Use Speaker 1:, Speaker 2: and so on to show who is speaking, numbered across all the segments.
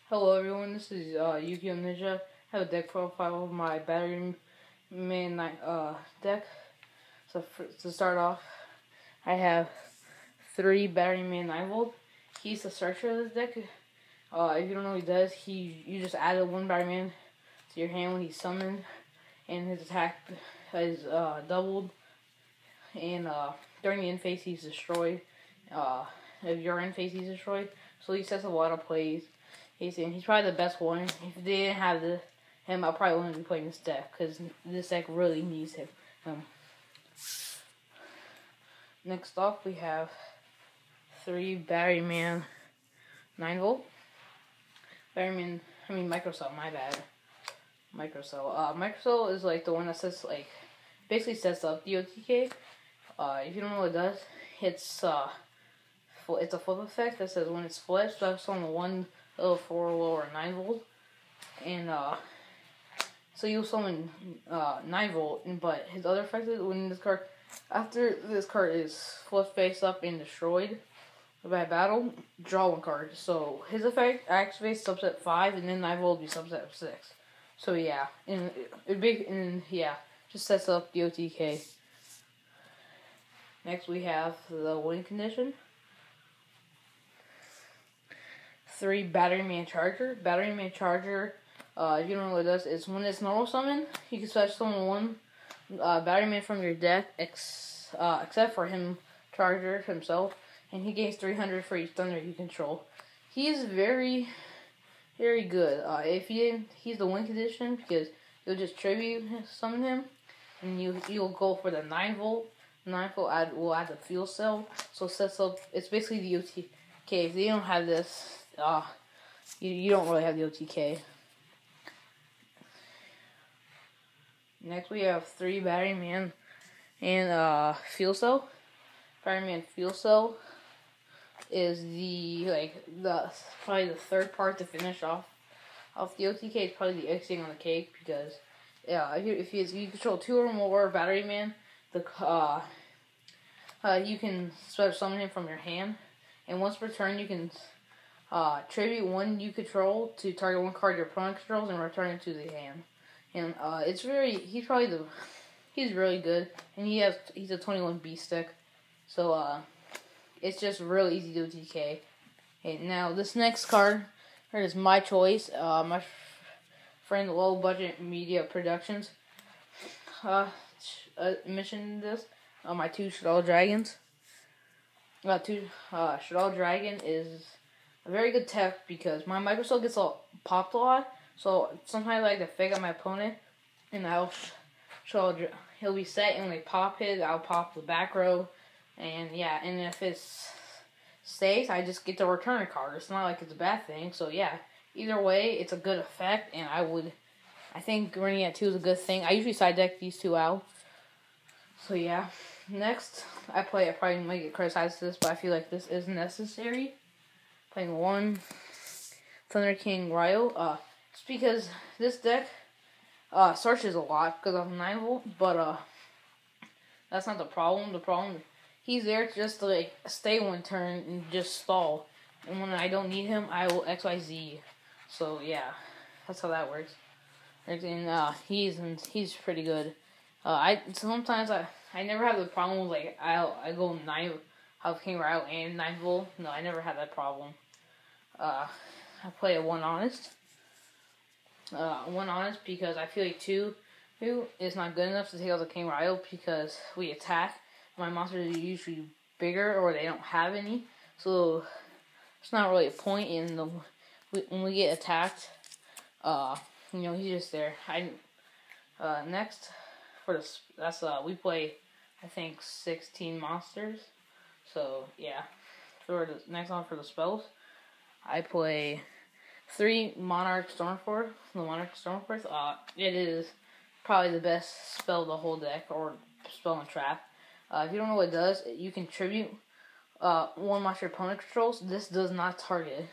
Speaker 1: Hello everyone, this is Yu-Gi-Oh! Ninja. I have a deck profile of my Batteryman deck. So to start off, I have 3 Batteryman 9-volt. He's the searcher of this deck. If you don't know what he does, you just added 1 Batteryman to your hand when he's summoned, and his attack is doubled. And during the end phase, he's destroyed. If you're in phase, he's destroyed. So he sets a lot of plays. He's probably the best one. If they didn't have him, I probably wouldn't be playing this deck because this deck really needs him. Next up, we have 3 Batteryman 9-volt. Microcell. My bad. Microcell. Microcell is like the one that says basically sets up the OTK. If you don't know what it does, it's a flip effect that says when it's flipped, that's on the 1, 4, or 9-volt, and so you'll summon 9-volt, but his other effect is when after this card is flipped face up and destroyed by battle, draw 1 card. So his effect activates subset 5, and then 9-volt will be subset 6. So yeah, just sets up the OTK. Next we have the win condition. 3 Batteryman Charger. Batteryman Charger, if you don't know what it does, is when it's normal summon, you can special summon 1 Batteryman from your deck, except for him, Charger himself, and he gains 300 for each thunder you control. He is very, very good. He's the win condition because you'll just tribute summon him, and you'll go for the 9-volt. 9-volt will add the fuel cell, so it sets up. It's basically the OTK. If they don't have this, you don't really have the OTK. Next we have 3 Batteryman and fuel cell. Batteryman fuel cell is probably the third part to finish off the OTK. It's probably the icing on the cake because if you control 2 or more Batteryman, you can special summon him from your hand, and once per turn you can tribute 1 you control to target 1 card your opponent controls and return it to the hand. And he's really good, and he's a 21 beast deck, so it's just really easy to do TK. Okay, now this next card is my choice. My friend Low Budget Media Productions mentioned this. My 2 Shaddoll Dragons. Shaddoll Dragon is a very good tech because my Microcell gets popped a lot. So sometimes I like to fake out my opponent, and he'll be set, and when they pop it, I'll pop the back row, and yeah. And if it stays, I just get to return a card. It's not like it's a bad thing. So yeah, either way, it's a good effect, and I think running at 2 is a good thing. I usually side deck these 2 out. So yeah. Next, I probably might get criticized for this, but I feel like this is necessary. Playing 1 Thunder King Ryo. It's because this deck searches a lot because of 9-volt, but that's not the problem. The problem, he's there just to stay 1 turn and just stall. And when I don't need him, I will XYZ. So yeah, that's how that works. And he's pretty good. I never have the problem with I go 9 House King Ryo and 9-volt. No, I never had that problem. I play a 1 honest. 1 honest because I feel like 2 is not good enough to take out the King Ryo because we attack. My monsters are usually bigger or they don't have any, so it's not really a point in when we get attacked. He's just there. Next for we play I think 16 monsters. So yeah, for the next one for the spells, I play 3 Monarch Stormforce. The Monarch Stormforce, it is probably the best spell of the whole deck, or spell and trap. If you don't know what it does, you can tribute 1 monster your opponent controls. This does not target,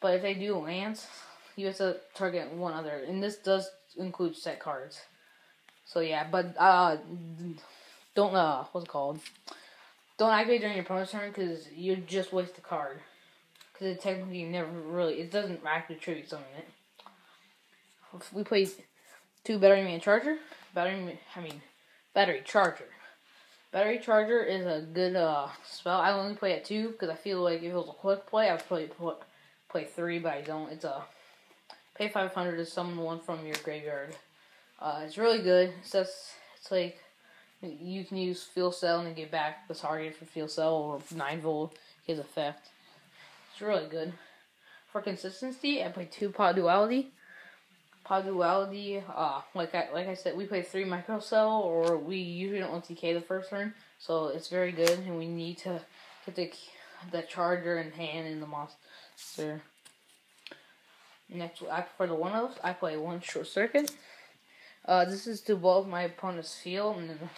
Speaker 1: but if they do lands, you have to target 1 other, and this does include set cards. So yeah, but don't what's it called? Don't activate during your opponent's turn because you just waste the card. because it technically never really, it doesn't actually tribute summon it. We play 2 Batteryman Charger. Battery Charger. Battery Charger is a good spell. I only play at 2 because I feel like if it was a quick play, I would probably play 3, but I don't. It's a pay 500 to summon 1 from your graveyard. It's really good. It's like you can use Field Cell and then get back the target for Field Cell or 9-volt his effect. It's really good. For consistency, I play 2 Pot Duality. Pot Duality, like I said, we play 3 Micro Cell, or we usually don't TK the first turn, so it's very good, and we need to get the charger in hand in the monster. Next, for the 1-ofs, I play 1 Short Circuit. This is to blow up my opponent's field, and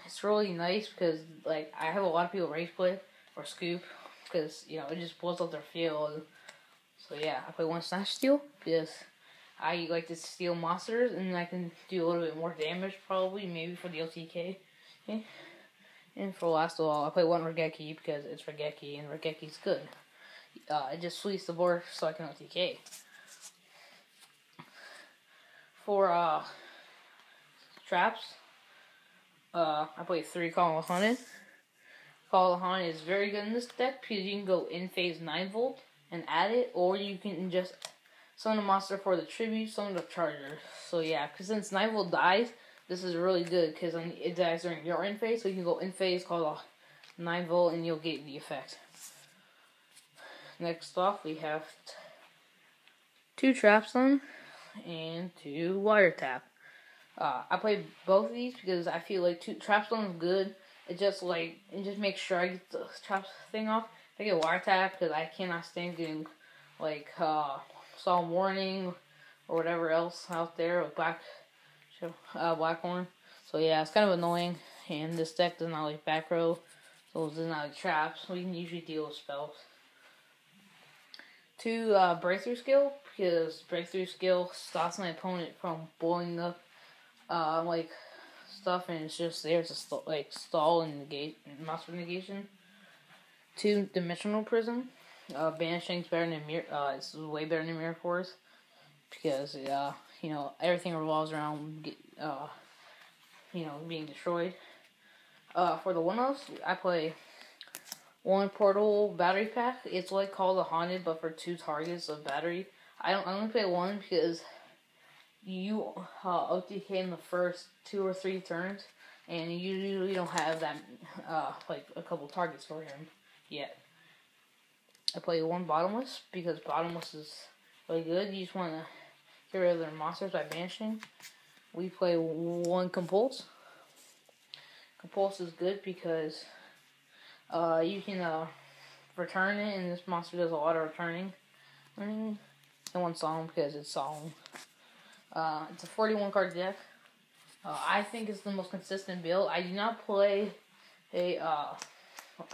Speaker 1: it's really nice because like I have a lot of people race play or scoop because it just blows up their field. So yeah, I play 1 Snatch Steal because I like to steal monsters, and I can do a little bit more damage, probably, maybe for the LTK. Okay. And for last of all, I play 1 Regeki because it's Regeki, and Regeki's good. It just sweeps the board so I can LTK. For traps, I play 3 Call of the Haunted. Call of the Haunted is very good in this deck because you can go in phase 9-volt and add it, or you can just summon a monster for the tribute, summon the charger. So yeah, because since 9-volt dies, this is really good because it dies during your in phase, so you can go in phase, call the 9-volt, and you'll get the effect. Next off, we have 2 Trap Stun and 2 Wiretap. I play both of these because I feel like 2 Trap Stun is good. It just makes sure I get the trap thing off. I get Wiretap because I cannot stand getting Solemn Warning or whatever else out there with Blackhorn. So yeah, it's kind of annoying. And this deck does not like back row, so it does not like traps. So we can usually deal with spells. 2 Breakthrough Skill, because Breakthrough Skill stops my opponent from blowing up stuff, and it's just there to stall and negate monster negation. 2 Dimensional Prism. Banishing's better than it's way better than Mirror Force because everything revolves around being destroyed. For the 1-ofs, I play 1 Portal Battery Pack. It's like Call of the Haunted, but for 2 targets of battery. I only play 1 because you OTK in the first 2 or 3 turns, and you usually don't have that a couple targets for him yet. I play 1 Bottomless because Bottomless is really good. You just want to get rid of their monsters by banishing. We play 1 Compulse. Compulse is good because you can return it, and this monster does a lot of returning. And 1 Solemn because it's Solemn. It's a 41 card deck. I think it's the most consistent build. I do not play I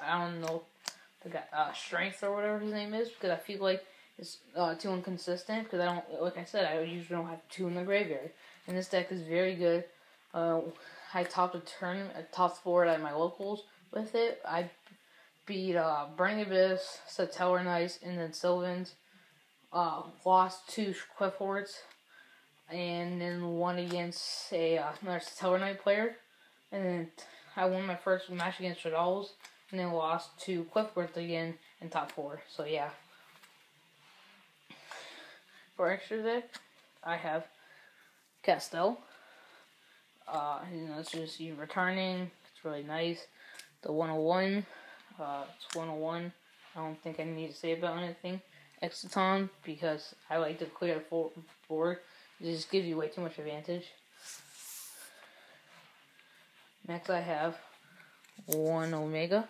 Speaker 1: don't know, the guy, Strength or whatever his name is, because I feel like it's too inconsistent, because like I said, I usually don't have 2 in the graveyard. And this deck is very good. I topped a tournament, I topped 4 at my locals with it. I beat Burning Abyss, Satellar Knights, and then Sylvans. Lost 2 Cliff Hordes, and then won against another Satellar Knight player. And then I won my first match against Shadow's, and then lost to Cliff Hordes again in top 4. So yeah. For extra deck, I have Castell. It's just you returning. It's really nice. The 101. It's 101. I don't think I need to say about anything. Exciton, because I like to clear the board. It just gives you way too much advantage. Next I have 1 Omega,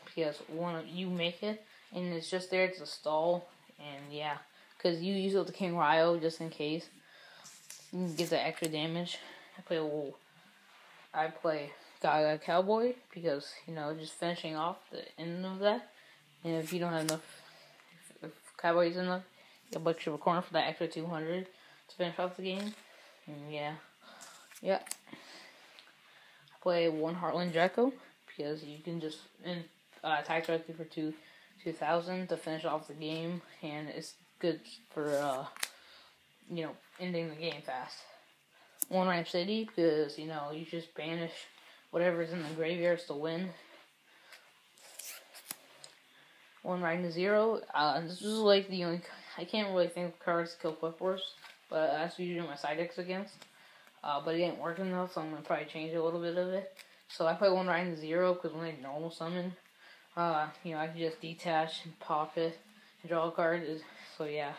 Speaker 1: because you make it, and it's just there to stall, and yeah, because you use it with the King Ryo just in case. You can get that extra damage. I play Gaga Cowboy, because, just finishing off the end of that. And if you don't have enough, if Cowboy's enough, you can buck your corner for that extra 200 to finish off the game. And yeah. I play 1 Heartland Draco, because you can just attack directly for 2 2000 to finish off the game, and it's good for ending the game fast. One Ranch City, because you just banish whatever's in the graveyards to win. One Riding to Zero. This is like the only. I can't really think of cards to kill Quick Force, but that's usually my side decks against. But it ain't working enough, so I'm gonna probably change a little bit of it. So I play One Riding to Zero because when I normal summon, I can just detach and pop it and draw a card. So yeah,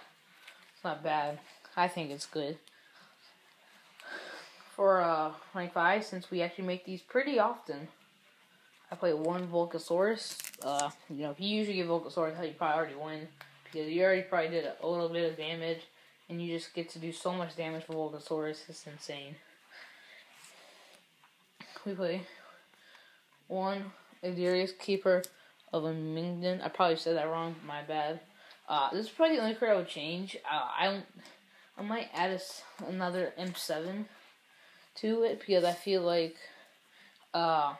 Speaker 1: it's not bad. I think it's good. For rank 5, since we actually make these pretty often, I play one Volcasaurus. If you usually get Volcasaurus, you probably already win, because you already probably did a little bit of damage, and you just get to do so much damage for Volcasaurus. It's insane. We play one Adirius, Keeper of a Mingdon. I probably said that wrong, my bad. This is probably the only card I would change. I might add another M7 to it, because I feel like I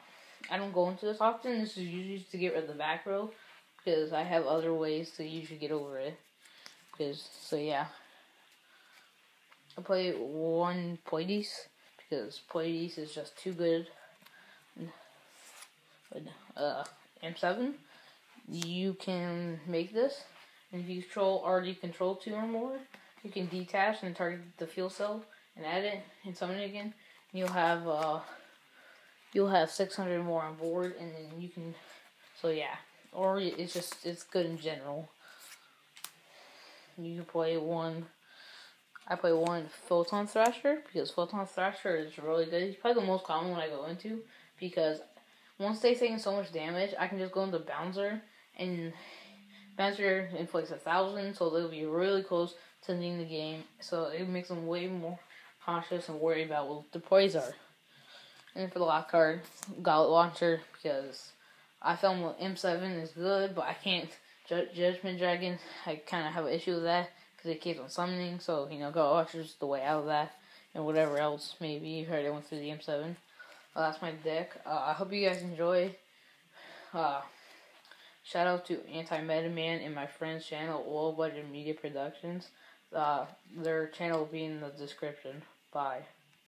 Speaker 1: don't go into this often. This is usually to get rid of the back row, because I have other ways to usually get over it. So yeah. I play one Pleiades, because Pleiades is just too good. M7, you can make this, and if you already control 2 or more, you can detach and target the field cell and add it and summon it again. You'll have 600 more on board, and then you can. So yeah, or it's good in general. You can play one. I play one Photon Thrasher, because Photon Thrasher is really good. He's probably the most common one I go into, because once they've taken so much damage, I can just go into Bouncer, and Bouncer inflicts 1,000, so they'll be really close to ending the game. So it makes them way more cautious and worried about what the plays are. And then for the last card, Gauntlet Launcher, because I felt M7 is good, but I can't. Judgment Dragon, I kind of have an issue with that, because it keeps on summoning, so, Gauntlet Launcher's the way out of that, and whatever else, maybe. You heard I went through the M7. That's my deck. I hope you guys enjoy. Shout out to Batteryman and my friend's channel, Low Budget Media Productions. Their channel will be in the description. Bye.